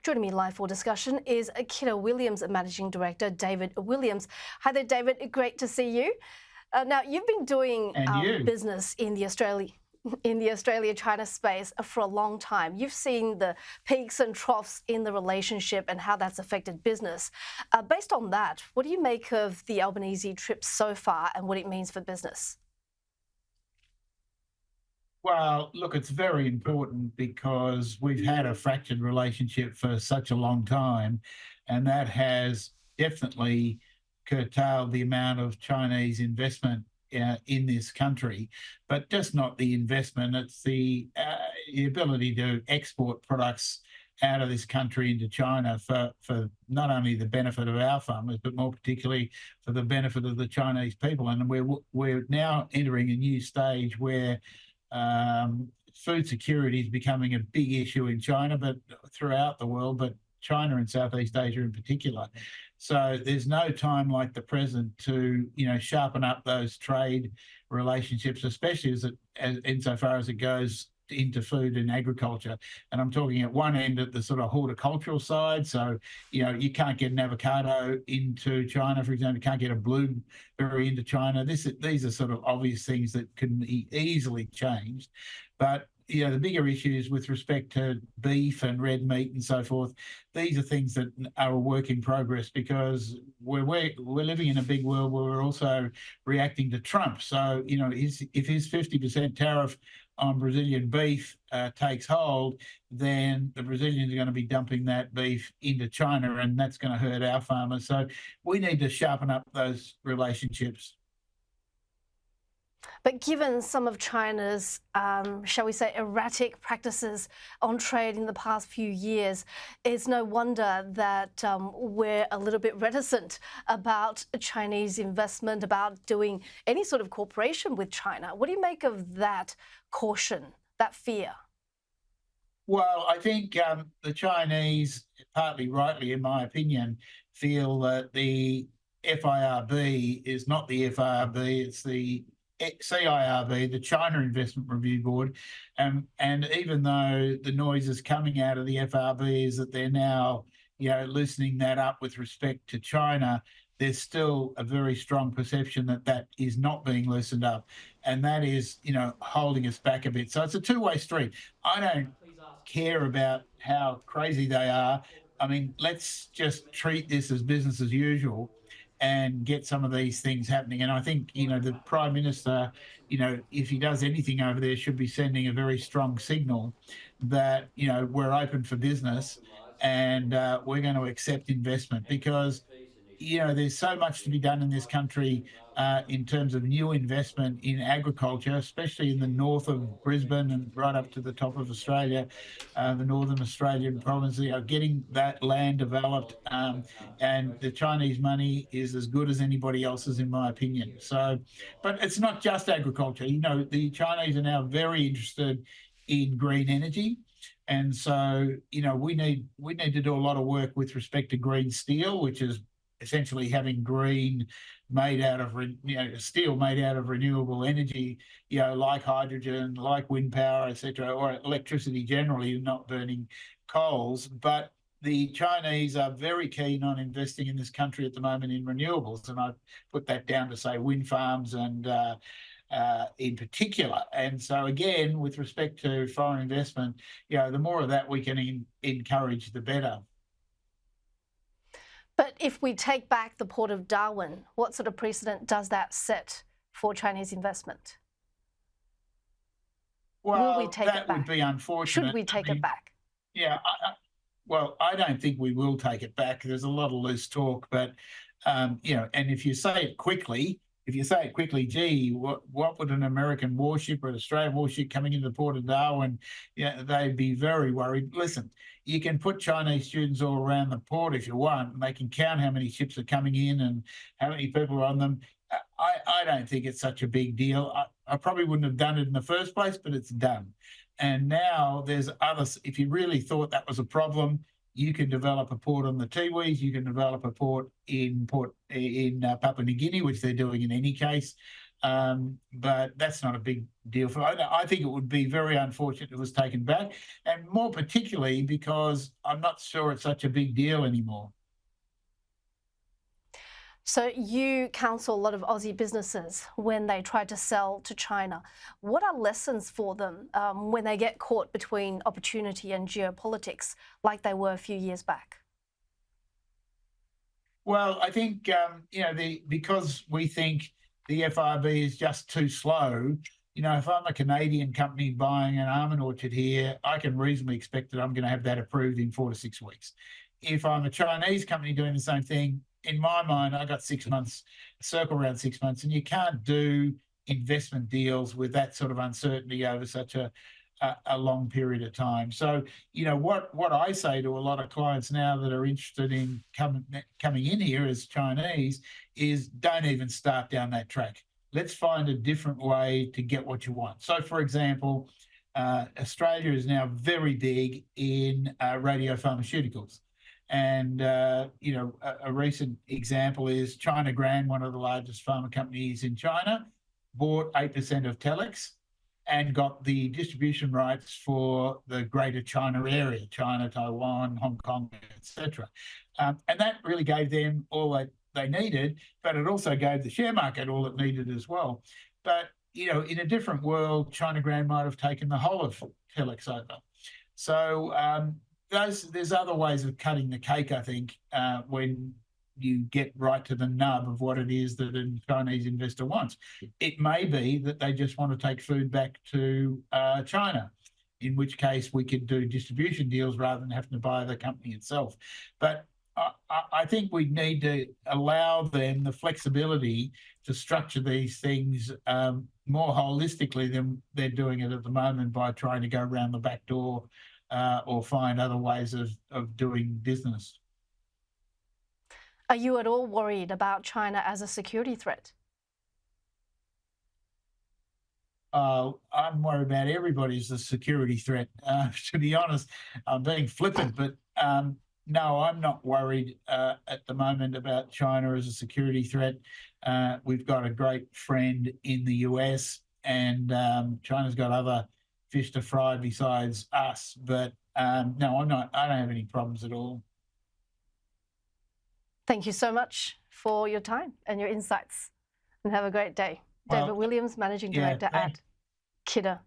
Joining me live for discussion is Kidder Williams Managing Director, David Williams. Hi there, David. Great to see you. Now, you've been doing business in the Australia-China space for a long time. You've seen the peaks and troughs in the relationship and how that's affected business. Based on that, what do you make of the Albanese trip so far and what it means for business? Well, look, it's very important because we've had a fractured relationship for such a long time, and that has definitely curtailed the amount of Chinese investment in this country. But just not the investment, it's the ability to export products out of this country into China for not only the benefit of our farmers, but more particularly for the benefit of the Chinese people. And we're now entering a new stage where food security is becoming a big issue in China, but throughout the world, but China and Southeast Asia in particular. So there's no time like the present to, sharpen up those trade relationships, especially insofar as it goes into food and agriculture. And I'm talking at one end at the sort of horticultural side. So, you can't get an avocado into China, for example, you can't get a blueberry into China. These are sort of obvious things that can be easily changed. But the bigger issues with respect to beef and red meat and so forth, these are things that are a work in progress because we're living in a big world where we're also reacting to Trump. So, if his 50% tariff on Brazilian beef takes hold, then the Brazilians are going to be dumping that beef into China, and that's going to hurt our farmers. So we need to sharpen up those relationships. But given some of China's, shall we say, erratic practices on trade in the past few years, it's no wonder that we're a little bit reticent about Chinese investment, about doing any sort of cooperation with China. What do you make of that caution, that fear? Well, I think the Chinese, partly rightly in my opinion, feel that the FIRB is not the FIRB, it's the CIRB, the China Investment Review Board, and even though the noise is coming out of the FRB is that they're now, loosening that up with respect to China, there's still a very strong perception that that is not being loosened up, and that is, holding us back a bit. So it's a two-way street. I don't care about how crazy they are. I mean, let's just treat this as business as usual and get some of these things happening. And I think, the Prime Minister, if he does anything over there, should be sending a very strong signal that, we're open for business and we're going to accept investment because, there's so much to be done in this country in terms of new investment in agriculture, especially in the north of Brisbane and right up to the top of Australia, the northern Australian provinces, getting that land developed. And the Chinese money is as good as anybody else's, in my opinion. So, but it's not just agriculture. The Chinese are now very interested in green energy. And so, we need to do a lot of work with respect to green steel, which is essentially having green made out of, steel made out of renewable energy, like hydrogen, like wind power, etc., or electricity generally, not burning coals. But the Chinese are very keen on investing in this country at the moment in renewables, and I put that down to, say, wind farms and in particular. And so again, with respect to foreign investment, the more of that we can encourage, the better. But if we take back the port of Darwin, what sort of precedent does that set for Chinese investment? Well, will we take it back? Would be unfortunate. Should we take it back? Yeah, I don't think we will take it back. There's a lot of loose talk, but, and if you say it quickly, gee, what would an American warship or an Australian warship coming into the port of Darwin, they'd be very worried. Listen, you can put Chinese students all around the port if you want, and they can count how many ships are coming in and how many people are on them. I don't think it's such a big deal. I probably wouldn't have done it in the first place, but it's done. And now there's others. If you really thought that was a problem, you can develop a port on the Tiwis, you can develop a port in Papua New Guinea, which they're doing in any case. but that's not a big deal for. I think it would be very unfortunate if it was taken back, and more particularly because I'm not sure it's such a big deal anymore. So you counsel a lot of Aussie businesses when they try to sell to China. What are lessons for them when they get caught between opportunity and geopolitics, like they were a few years back? Well, I think because we think the FRB is just too slow. If I'm a Canadian company buying an almond orchard here, I can reasonably expect that I'm going to have that approved in 4 to 6 weeks. If I'm a Chinese company doing the same thing, in my mind, I got 6 months, circle around 6 months, and you can't do investment deals with that sort of uncertainty over such a long period of time. So, what I say to a lot of clients now that are interested in coming in here as Chinese is don't even start down that track. Let's find a different way to get what you want. So, for example, Australia is now very big in radiopharmaceuticals. And, a recent example is China Grand, one of the largest pharma companies in China, bought 8% of Telix and got the distribution rights for the greater China area, China, Taiwan, Hong Kong, etc. And that really gave them all that they needed, but it also gave the share market all it needed as well. But, in a different world, China Grand might have taken the whole of Telix over. So there's other ways of cutting the cake, I think, when you get right to the nub of what it is that a Chinese investor wants. It may be that they just want to take food back to China, in which case we could do distribution deals rather than having to buy the company itself. But I think we need to allow them the flexibility to structure these things more holistically than they're doing it at the moment by trying to go around the back door or find other ways of doing business. Are you at all worried about China as a security threat? I'm worried about everybody as a security threat. To be honest, I'm being flippant, but no, I'm not worried at the moment about China as a security threat. We've got a great friend in the US, and China's got other fish to fry besides us. But no, I don't have any problems at all. Thank you so much for your time and your insights, and have a great day. David Williams, Managing Director at Kidder.